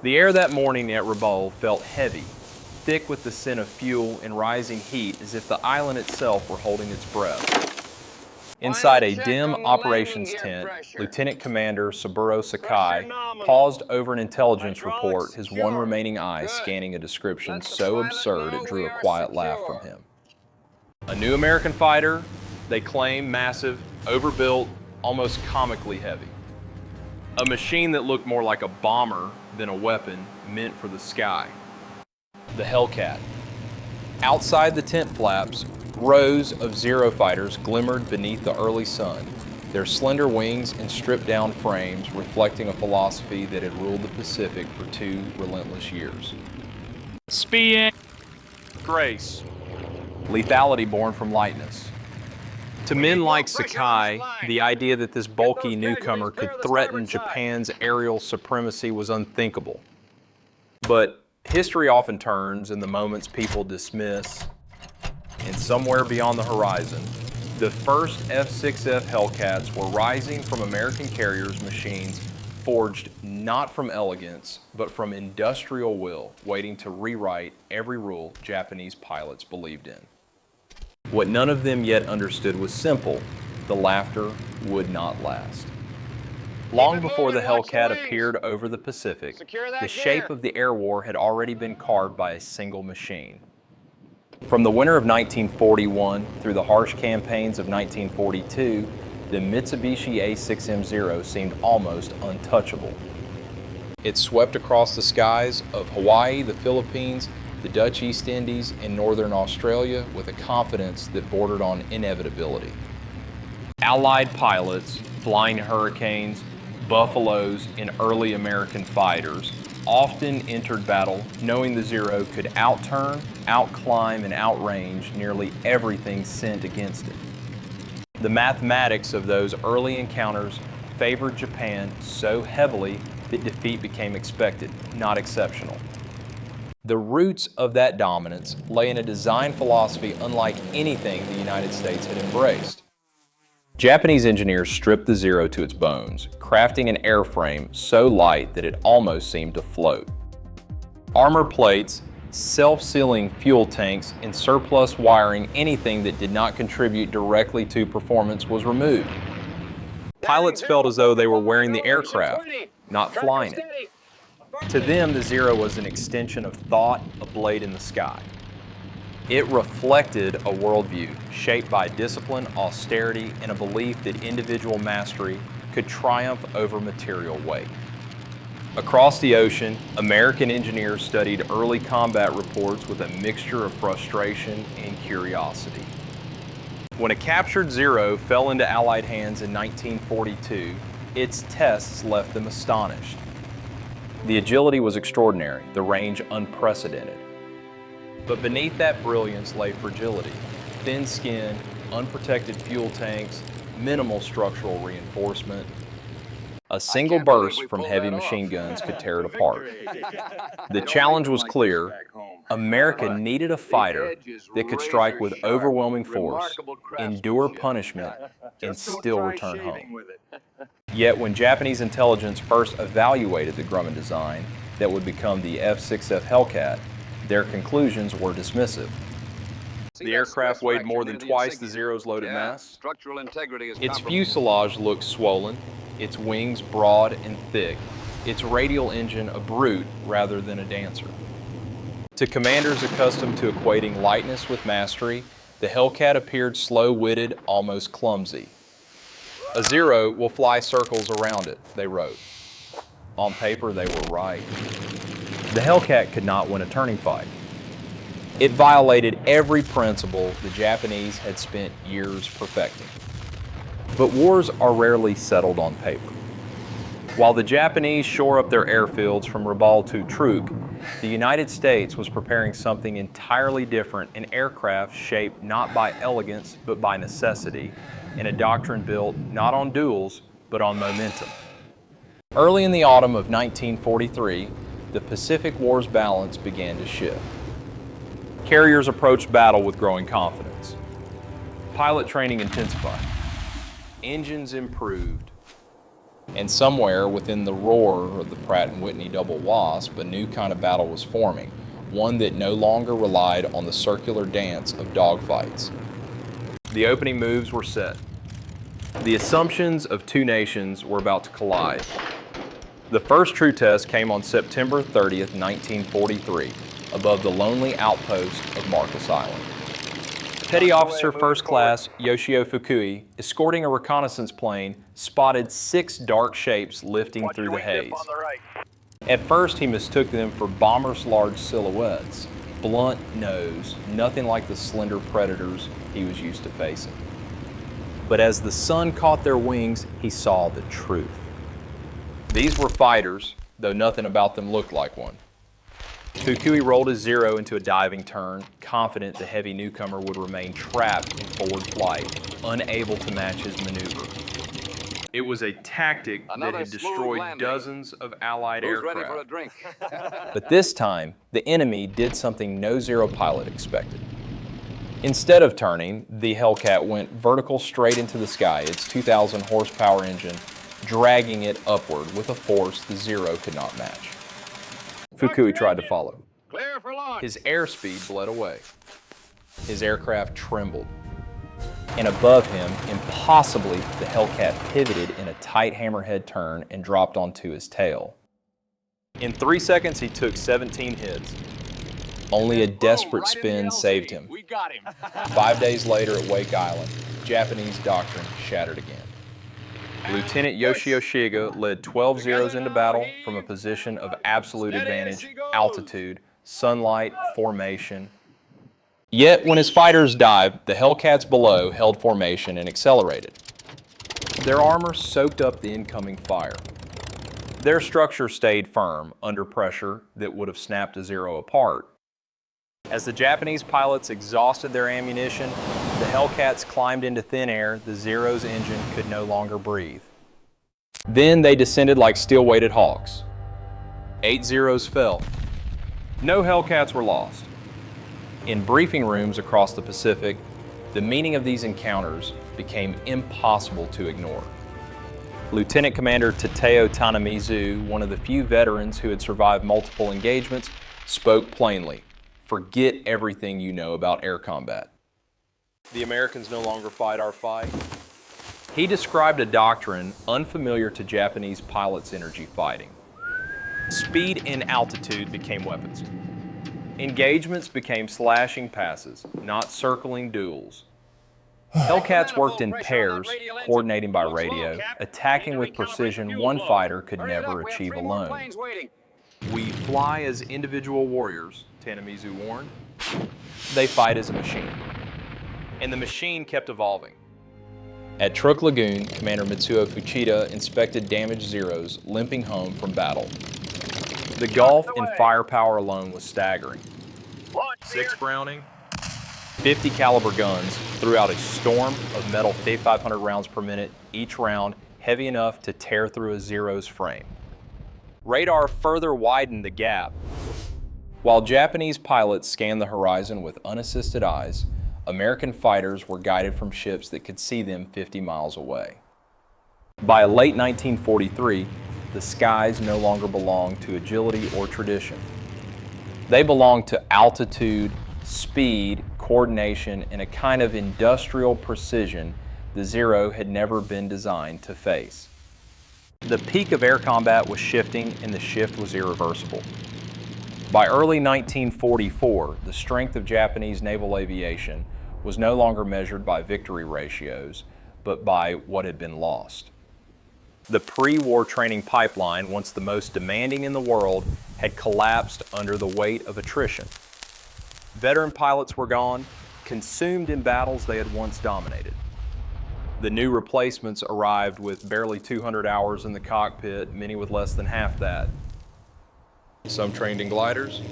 The air that morning at Rabaul felt heavy, thick with the scent of fuel and rising heat, as if the island itself were holding its breath. Inside a dim operations tent, Lieutenant Commander Saburo Sakai paused over an intelligence report, his one remaining eye scanning a description so absurd it drew a quiet laugh from him. A new American fighter, they claim massive, overbuilt, almost comically heavy. A machine that looked more like a bomber than a weapon meant for the sky. The Hellcat. Outside the tent flaps, rows of Zero fighters glimmered beneath the early sun, their slender wings and stripped-down frames reflecting a philosophy that had ruled the Pacific for 2 relentless years. Speed, grace, lethality born from lightness. To men like Sakai, the idea that this bulky newcomer could threaten Japan's aerial supremacy was unthinkable. But history often turns in the moments people dismiss, and somewhere beyond the horizon, the first F6F Hellcats were rising from American carriers' machines forged not from elegance, but from industrial will, waiting to rewrite every rule Japanese pilots believed in. What none of them yet understood was simple: the laughter would not last. Long before the Hellcat appeared over the Pacific, the shape of the air war had already been carved by a single machine. From the winter of 1941 through the harsh campaigns of 1942, the Mitsubishi A6M Zero seemed almost untouchable. It swept across the skies of Hawaii, the Philippines, the Dutch East Indies, and northern Australia with a confidence that bordered on inevitability. Allied pilots, flying Hurricanes, Buffaloes, and early American fighters often entered battle knowing the Zero could outturn, outclimb, and outrange nearly everything sent against it. The mathematics of those early encounters favored Japan so heavily that defeat became expected, not exceptional. The roots of that dominance lay in a design philosophy unlike anything the United States had embraced. Japanese engineers stripped the Zero to its bones, crafting an airframe so light that it almost seemed to float. Armor plates, self-sealing fuel tanks, and surplus wiring, anything that did not contribute directly to performance, was removed. Pilots felt as though they were wearing the aircraft, not flying it. To them, the Zero was an extension of thought, a blade in the sky. It reflected a worldview shaped by discipline, austerity, and a belief that individual mastery could triumph over material weight. Across the ocean, American engineers studied early combat reports with a mixture of frustration and curiosity. When a captured Zero fell into Allied hands in 1942, its tests left them astonished. The agility was extraordinary, the range unprecedented. But beneath that brilliance lay fragility: thin skin, unprotected fuel tanks, minimal structural reinforcement. A single burst from heavy machine guns could tear it apart. The challenge was clear: America needed a fighter that could strike with overwhelming force, endure punishment, and still return home. Yet when Japanese intelligence first evaluated the Grumman design that would become the F6F Hellcat, their conclusions were dismissive. The aircraft weighed more than twice the Zero's loaded mass. Its fuselage looked swollen, its wings broad and thick, its radial engine a brute rather than a dancer. To commanders accustomed to equating lightness with mastery, the Hellcat appeared slow-witted, almost clumsy. A Zero will fly circles around it, they wrote. On paper, they were right. The Hellcat could not win a turning fight. It violated every principle the Japanese had spent years perfecting. But wars are rarely settled on paper. While the Japanese shore up their airfields from Rabaul to Truk, the United States was preparing something entirely different, an aircraft shaped not by elegance but by necessity, and a doctrine built not on duels but on momentum. Early in the autumn of 1943, the Pacific War's balance began to shift. Carriers approached battle with growing confidence. Pilot training intensified. Engines improved. And somewhere within the roar of the Pratt & Whitney double wasp, a new kind of battle was forming, one that no longer relied on the circular dance of dogfights. The opening moves were set. The assumptions of two nations were about to collide. The first true test came on September 30th, 1943, above the lonely outpost of Marcus Island. Petty Officer First Class Yoshio Fukui, escorting a reconnaissance plane, spotted 6 dark shapes lifting through the haze. At first, he mistook them for bombers' large silhouettes, blunt nose, nothing like the slender predators he was used to facing. But as the sun caught their wings, he saw the truth. These were fighters, though nothing about them looked like one. Fukui rolled his Zero into a diving turn, confident the heavy newcomer would remain trapped in forward flight, unable to match his maneuver. It was a tactic that had destroyed dozens of Allied aircraft. But this time, the enemy did something no Zero pilot expected. Instead of turning, the Hellcat went vertical straight into the sky, its 2,000 horsepower engine dragging it upward with a force the Zero could not match. Fukui tried to follow. His airspeed bled away. His aircraft trembled. And above him, impossibly, the Hellcat pivoted in a tight hammerhead turn and dropped onto his tail. In 3 seconds, he took 17 hits. Only a desperate spin saved him. 5 days later at Wake Island, Japanese doctrine shattered again. Lieutenant Yoshio Shiga led 12 Zeros into battle from a position of absolute advantage, altitude, sunlight, formation. Yet when his fighters dived, the Hellcats below held formation and accelerated. Their armor soaked up the incoming fire. Their structure stayed firm under pressure that would have snapped a Zero apart. As the Japanese pilots exhausted their ammunition, the Hellcats climbed into thin air. The Zero's engine could no longer breathe. Then they descended like steel-weighted hawks. 8 Zeros fell. No Hellcats were lost. In briefing rooms across the Pacific, the meaning of these encounters became impossible to ignore. Lieutenant Commander Tateo Tanamizu, one of the few veterans who had survived multiple engagements, spoke plainly. Forget everything you know about air combat. The Americans no longer fight our fight. He described a doctrine unfamiliar to Japanese pilots' energy fighting. Speed in altitude became weapons. Engagements became slashing passes, not circling duels. Hellcats worked in pairs, coordinating by radio, attacking with precision one fighter could never achieve alone. We fly as individual warriors, Tanamizu warned. They fight as a machine. And the machine kept evolving. At Truk Lagoon, Commander Mitsuo Fuchida inspected damaged Zeros limping home from battle. The gulf in firepower alone was staggering. 6 Browning, 50 caliber guns threw out a storm of metal 5,500 rounds per minute, each round heavy enough to tear through a Zero's frame. Radar further widened the gap. While Japanese pilots scanned the horizon with unassisted eyes, American fighters were guided from ships that could see them 50 miles away. By late 1943, the skies no longer belonged to agility or tradition. They belonged to altitude, speed, coordination, and a kind of industrial precision the Zero had never been designed to face. The peak of air combat was shifting, and the shift was irreversible. By early 1944, the strength of Japanese naval aviation was no longer measured by victory ratios, but by what had been lost. The pre-war training pipeline, once the most demanding in the world, had collapsed under the weight of attrition. Veteran pilots were gone, consumed in battles they had once dominated. The new replacements arrived with barely 200 hours in the cockpit, many with less than half that. Some trained in gliders.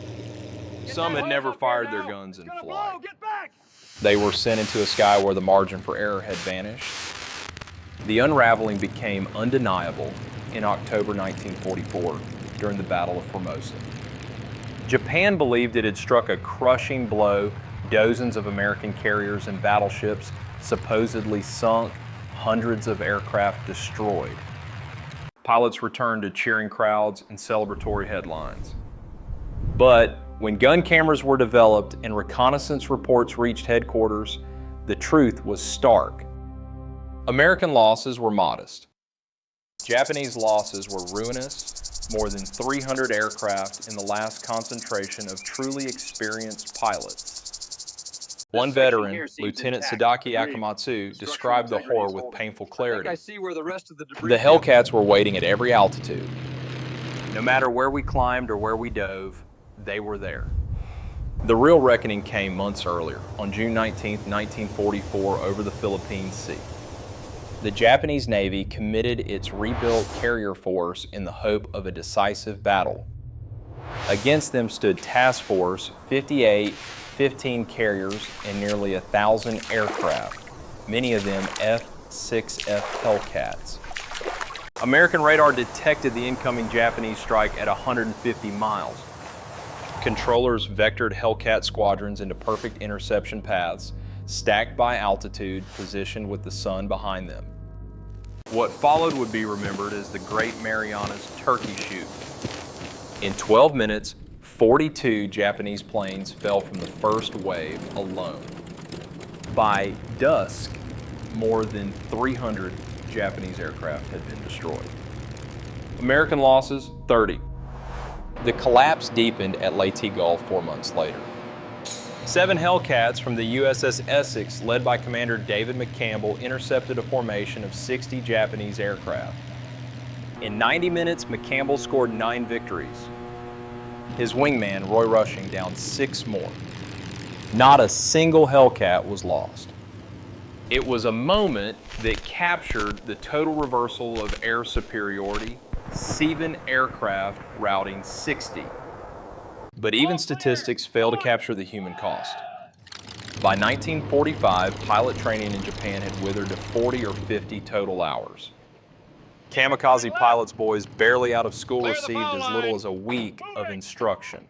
Some had never fired their guns in flight. They were sent into a sky where the margin for error had vanished. The unraveling became undeniable in October 1944 during the Battle of Formosa. Japan believed it had struck a crushing blow, dozens of American carriers and battleships supposedly sunk, hundreds of aircraft destroyed. Pilots returned to cheering crowds and celebratory headlines. But when gun cameras were developed and reconnaissance reports reached headquarters, the truth was stark. American losses were modest. Japanese losses were ruinous, more than 300 aircraft in the last concentration of truly experienced pilots. One veteran, Lieutenant Sadaki Akamatsu, described the horror with painful clarity. The Hellcats were waiting at every altitude. No matter where we climbed or where we dove, they were there. The real reckoning came months earlier, on June 19, 1944, over the Philippine Sea. The Japanese Navy committed its rebuilt carrier force in the hope of a decisive battle. Against them stood Task Force 58, 15 carriers, and nearly 1,000 aircraft, many of them F6F Hellcats. American radar detected the incoming Japanese strike at 150 miles. Controllers vectored Hellcat squadrons into perfect interception paths, stacked by altitude, positioned with the sun behind them. What followed would be remembered as the Great Marianas Turkey Shoot. In 12 minutes, 42 Japanese planes fell from the first wave alone. By dusk, more than 300 Japanese aircraft had been destroyed. American losses, 30. The collapse deepened at Leyte Gulf 4 months later. 7 Hellcats from the USS Essex, led by Commander David McCampbell, intercepted a formation of 60 Japanese aircraft. In 90 minutes, McCampbell scored 9 victories. His wingman, Roy Rushing, downed 6 more. Not a single Hellcat was lost. It was a moment that captured the total reversal of air superiority, 7 aircraft routing 60. But even statistics fail to capture the human cost. By 1945, pilot training in Japan had withered to 40 or 50 total hours. Kamikaze pilots' boys barely out of school received as little as a week of instruction.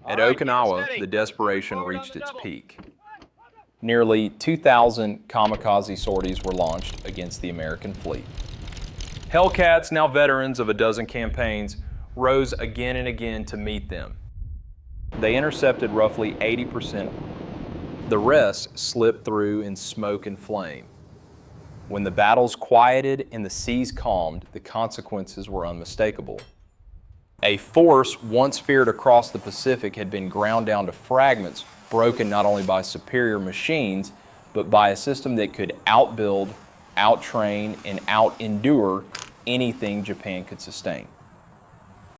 At Okinawa, the desperation reached its peak. Nearly 2,000 kamikaze sorties were launched against the American fleet. Hellcats, now veterans of a dozen campaigns, rose again and again to meet them. They intercepted roughly 80%. The rest slipped through in smoke and flame. When the battles quieted and the seas calmed, the consequences were unmistakable. A force once feared across the Pacific had been ground down to fragments, broken not only by superior machines, but by a system that could outbuild, outtrain, and out-endure anything Japan could sustain.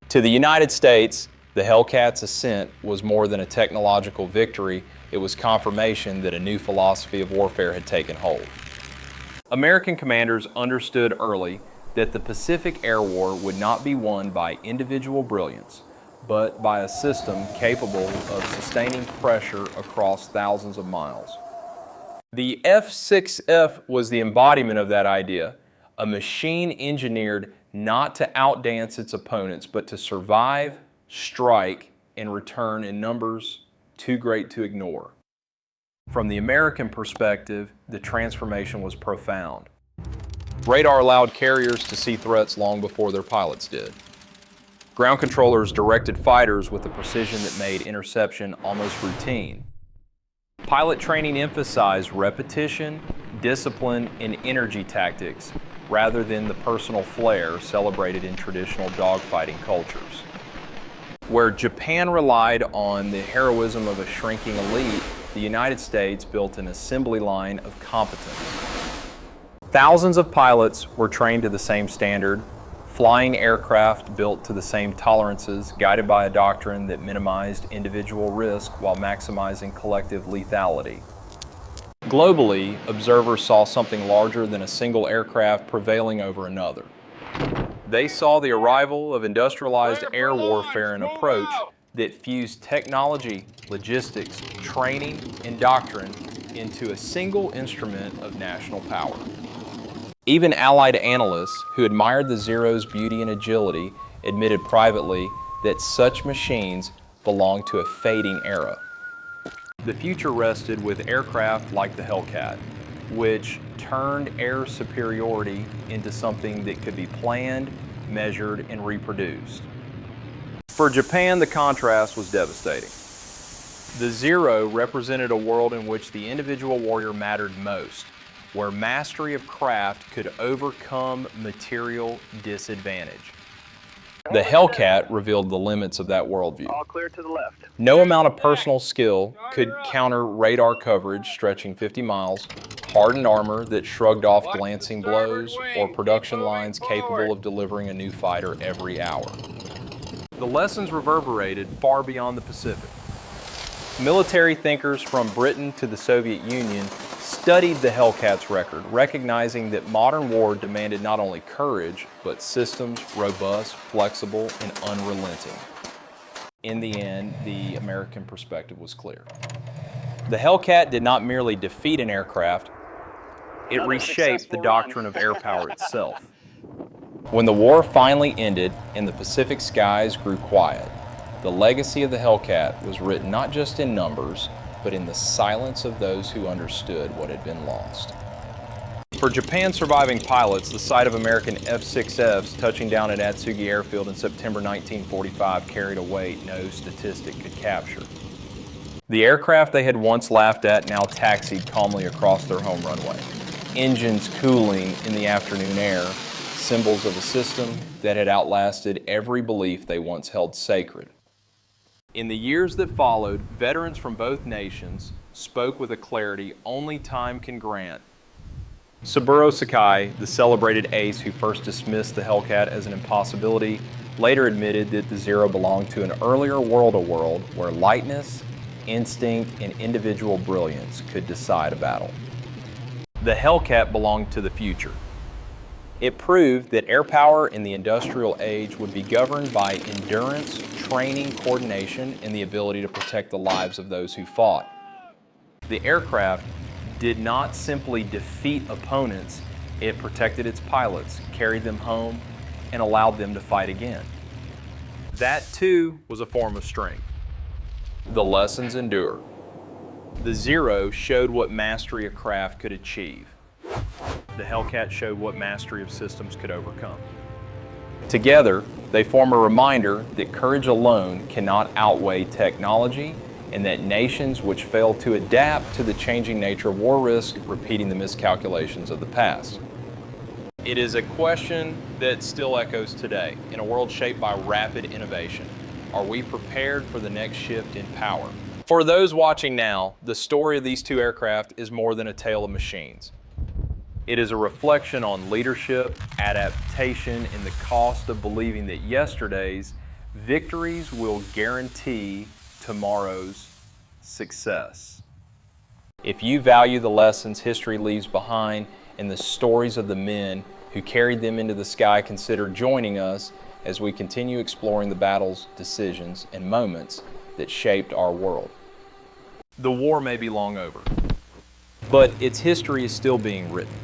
To the United States, the Hellcat's ascent was more than a technological victory. It was confirmation that a new philosophy of warfare had taken hold. American commanders understood early that the Pacific Air War would not be won by individual brilliance, but by a system capable of sustaining pressure across thousands of miles. The F6F was the embodiment of that idea, a machine engineered not to outdance its opponents, but to survive, strike, and return in numbers too great to ignore. From the American perspective, the transformation was profound. Radar allowed carriers to see threats long before their pilots did. Ground controllers directed fighters with a precision that made interception almost routine. Pilot training emphasized repetition, discipline, and energy tactics, rather than the personal flair celebrated in traditional dogfighting cultures. Where Japan relied on the heroism of a shrinking elite, the United States built an assembly line of competence. Thousands of pilots were trained to the same standard, flying aircraft built to the same tolerances, guided by a doctrine that minimized individual risk while maximizing collective lethality. Globally, observers saw something larger than a single aircraft prevailing over another. They saw the arrival of industrialized air warfare, an approach that fused technology, logistics, training, and doctrine into a single instrument of national power. Even Allied analysts who admired the Zero's beauty and agility admitted privately that such machines belonged to a fading era. The future rested with aircraft like the Hellcat. which turned air superiority into something that could be planned, measured, and reproduced. For Japan, the contrast was devastating. The Zero represented a world in which the individual warrior mattered most, where mastery of craft could overcome material disadvantage. The Hellcat revealed the limits of that worldview. All clear to the left. No amount of personal skill could counter radar coverage stretching 50 miles, hardened armor that shrugged off glancing blows, or production lines capable of delivering a new fighter every hour. The lessons reverberated far beyond the Pacific. Military thinkers from Britain to the Soviet Union studied the Hellcat's record, recognizing that modern war demanded not only courage, but systems robust, flexible, and unrelenting. In the end, the American perspective was clear. The Hellcat did not merely defeat an aircraft, it reshaped the doctrine of air power itself. When the war finally ended and the Pacific skies grew quiet, the legacy of the Hellcat was written not just in numbers, but in the silence of those who understood what had been lost. For Japan's surviving pilots, the sight of American F6Fs touching down at Atsugi Airfield in September 1945 carried a weight no statistic could capture. The aircraft they had once laughed at now taxied calmly across their home runway, engines cooling in the afternoon air, symbols of a system that had outlasted every belief they once held sacred. In the years that followed, veterans from both nations spoke with a clarity only time can grant. Saburo Sakai, the celebrated ace who first dismissed the Hellcat as an impossibility, later admitted that the Zero belonged to an earlier world, a world where lightness, instinct, and individual brilliance could decide a battle. The Hellcat belonged to the future. It proved that air power in the industrial age would be governed by endurance, training, coordination, and the ability to protect the lives of those who fought. The aircraft did not simply defeat opponents, it protected its pilots, carried them home, and allowed them to fight again. That too was a form of strength. The lessons endure. The Zero showed what mastery of craft could achieve. The Hellcat showed what mastery of systems could overcome. Together, they form a reminder that courage alone cannot outweigh technology, and that nations which fail to adapt to the changing nature of war risk repeating the miscalculations of the past. It is a question that still echoes today in a world shaped by rapid innovation. Are we prepared for the next shift in power? For those watching now, the story of these two aircraft is more than a tale of machines. It is a reflection on leadership, adaptation, and the cost of believing that yesterday's victories will guarantee tomorrow's success. If you value the lessons history leaves behind and the stories of the men who carried them into the sky, consider joining us as we continue exploring the battles, decisions, and moments that shaped our world. The war may be long over, but its history is still being written.